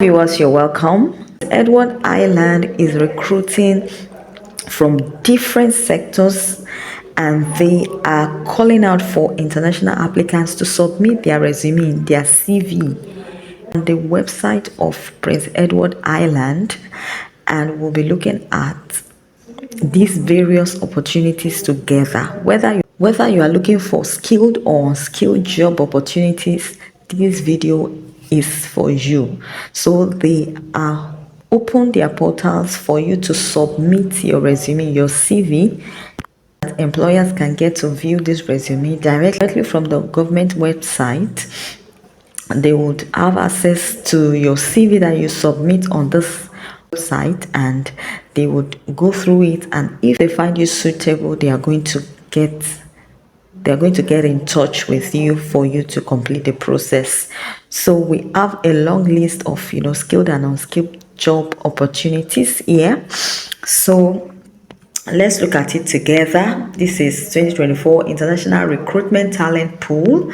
Viewers, you're welcome. Edward Island is recruiting from different sectors and they are calling out for international applicants to submit their resume, their CV on the website of Prince Edward Island, and we'll be looking at these various opportunities together. Whether you are looking for skilled or unskilled job opportunities, this video is for you. So they are open their portals for you to submit your resume, your CV. Employers can get to view this resume directly from the government website. They would have access to your CV that you submit on this website, and they would go through it, and if they find you suitable, they are going to get in touch with you for you to complete the process. So we have a long list of skilled and unskilled job opportunities here. So let's look at it together. This is 2024 International Recruitment Talent Pool.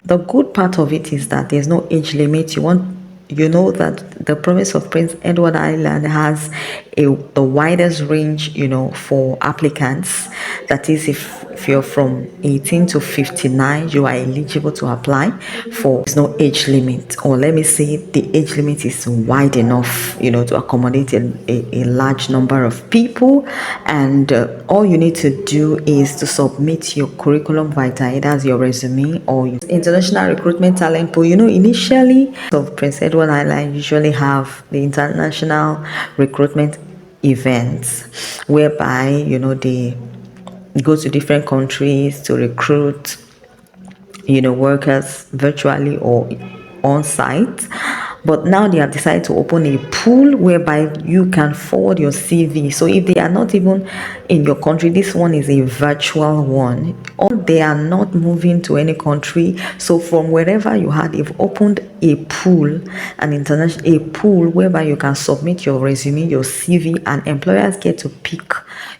The good part of it is that there's no age limit. You know that the province of Prince Edward Island has the widest range, for applicants. That is, if you're from 18 to 59, you are eligible to apply for. There's no age limit, or let me say the age limit is wide enough, to accommodate a large number of people. And all you need to do is to submit your curriculum vitae, that's your resume, or your international recruitment talent pool. Initially, of Prince Edward Island usually have the international recruitment events whereby they go to different countries to recruit workers virtually or on site. But now they have decided to open a pool whereby you can forward your CV. So if they are not even in your country, this one is a virtual one, or they are not moving to any country. So from wherever you had, they've opened a pool, a pool whereby you can submit your resume, your CV, and employers get to pick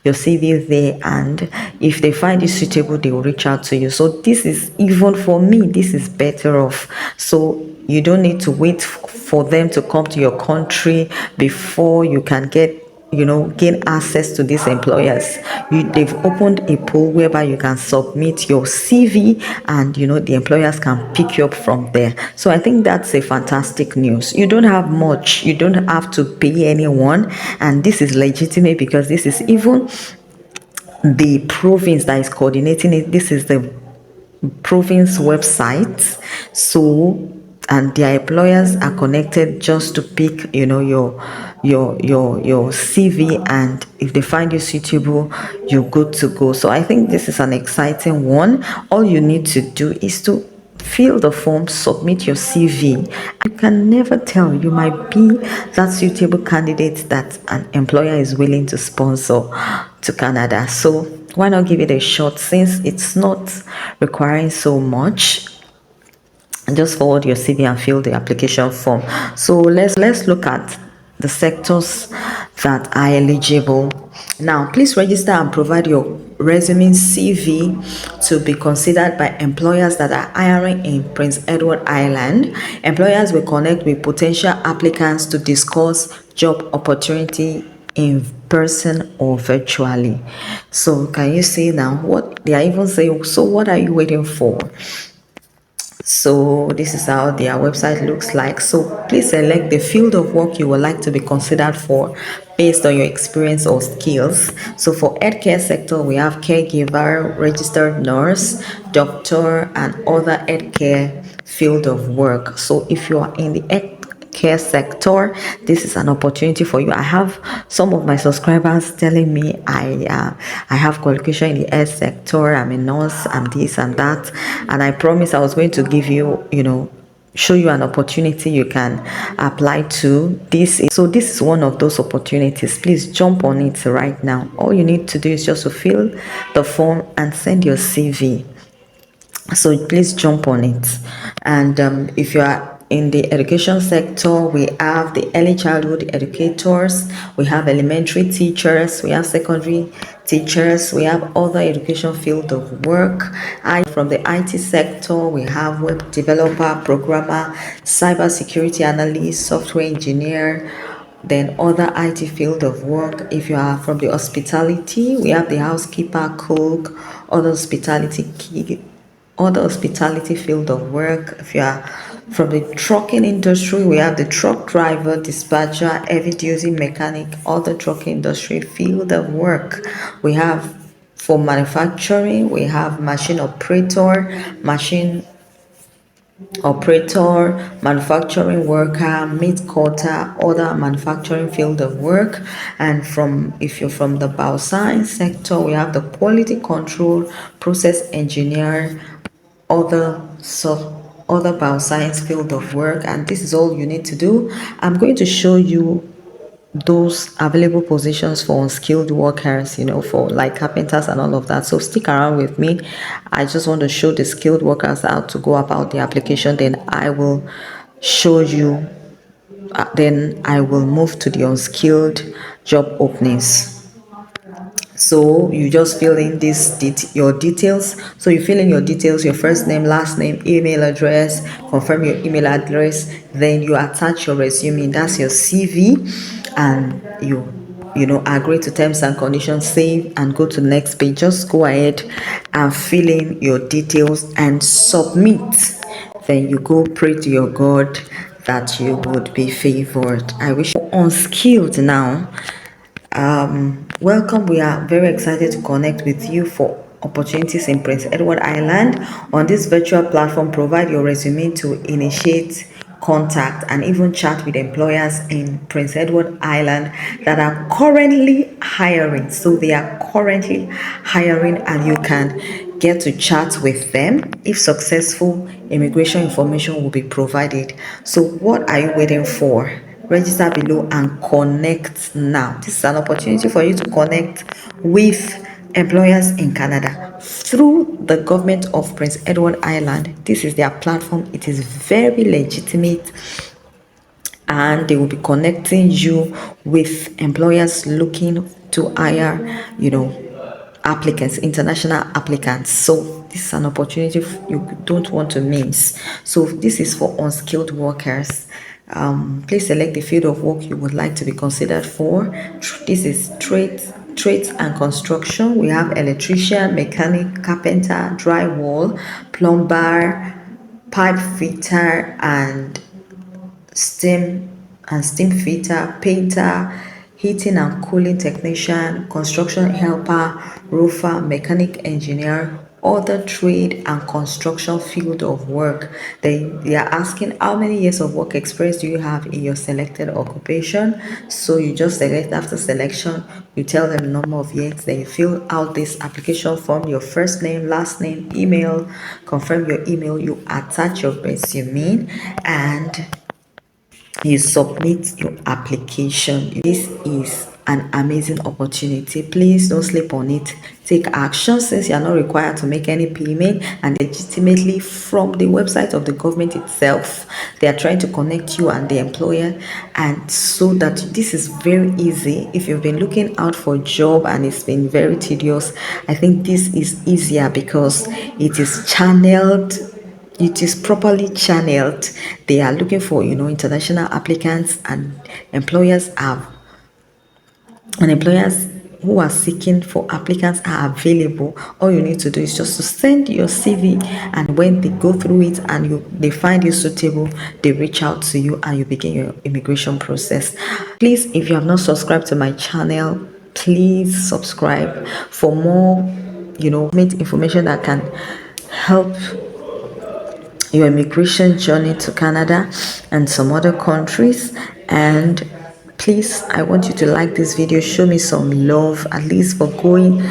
your CV there, and if they find it suitable, they will reach out to you. So this is, even for me, this is better off. So you don't need to wait for them to come to your country before you can gain access to these employers. They've opened a pool whereby you can submit your CV, and the employers can pick you up from there. So I think that's a fantastic news. You don't have much, you don't have to pay anyone, and this is legitimate because this is even the province that is coordinating it. This is the province website. So, and their employers are connected just to pick your CV, and if they find you suitable, you're good to go. So I think this is an exciting one. All you need to do is to fill the form, submit your CV. You can never tell, you might be that suitable candidate that an employer is willing to sponsor to Canada. So why not give it a shot, since it's not requiring so much. Just forward your CV and fill the application form. So let's look at the sectors that are eligible. Now, please register and provide your resume CV to be considered by employers that are hiring in Prince Edward Island. Employers will connect with potential applicants to discuss job opportunity in person or virtually. So can you see now what they are even saying? So what are you waiting for? So this is how their website looks like. So please select the field of work you would like to be considered for based on your experience or skills. So for healthcare sector, we have caregiver, registered nurse, doctor, and other healthcare field of work. So if you are in the care sector, this is an opportunity for you. I have some of my subscribers telling me I have qualification in the health sector, I'm a nurse, I'm this and that, and I promised I was going to give you, show you an opportunity you can apply to. This is one of those opportunities. Please jump on it right now. All you need to do is just to fill the form and send your CV. So please jump on it. And if you are In the education sector, we have the early childhood educators, we have elementary teachers, we have secondary teachers, we have other education field of work. From the IT sector, we have web developer, programmer, cybersecurity analyst, software engineer, then other IT field of work. If you are from the hospitality, we have the housekeeper, cook, other hospitality key, other hospitality field of work. If you are from the trucking industry, we have the truck driver, dispatcher, heavy duty mechanic, other trucking industry field of work. We have for manufacturing, we have machine operator, manufacturing worker, meat cutter, other manufacturing field of work. And from if you're from the bioscience sector, we have the quality control, process engineer, other other bioscience field of work. And this is all you need to do. I'm going to show you those available positions for unskilled workers, for like carpenters and all of that. So stick around with me. I just want to show the skilled workers how to go about the application. Then I will show you, then I will move to the unskilled job openings. So you just fill in your details. So you fill in your details, your first name, last name, email address, confirm your email address, then you attach your resume, that's your CV, and you agree to terms and conditions, save and go to the next page. Just go ahead and fill in your details and submit. Then you go pray to your God that you would be favored. I wish you unskilled now. Welcome. We are very excited to connect with you for opportunities in Prince Edward Island. On this virtual platform, provide your resume to initiate contact and even chat with employers in Prince Edward Island that are currently hiring. So they are currently hiring, and you can get to chat with them. If successful, immigration information will be provided. So what are you waiting for? Register below and connect now. This is an opportunity for you to connect with employers in Canada through the government of Prince Edward Island. This is their platform. It is very legitimate, and they will be connecting you with employers looking to hire, applicants, international applicants. So this is an opportunity you don't want to miss. So this is for unskilled workers. Please select the field of work you would like to be considered for. This is trades and construction. We have electrician, mechanic, carpenter, drywall, plumber, pipe fitter, and steam fitter, painter, heating and cooling technician, construction helper, roofer, mechanic engineer, other trade and construction field of work. They are asking how many years of work experience do you have in your selected occupation. So you just select. After selection, you tell them the number of years, then you fill out this application form, your first name, last name, email, confirm your email, you attach your resume, and you submit your application. This is an amazing opportunity. Please don't sleep on it. Take action, since you are not required to make any payment, and legitimately from the website of the government itself. They are trying to connect you and the employer, and so that this is very easy. If you've been looking out for a job and it's been very tedious, I think this is easier because it is channeled, it is properly channeled. They are looking for international applicants, and employers who are seeking for applicants are available. All you need to do is just to send your CV, and when they go through it and they find you suitable, they reach out to you and you begin your immigration process. Please, if you have not subscribed to my channel, please subscribe for more information that can help your immigration journey to Canada and some other countries. And please, I want you to like this video, show me some love, at least for going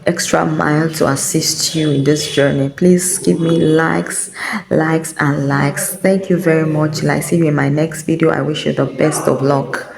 extra mile to assist you in this journey. Please give me likes and likes. Thank you very much. Till I see you in my next video, I wish you the best of luck.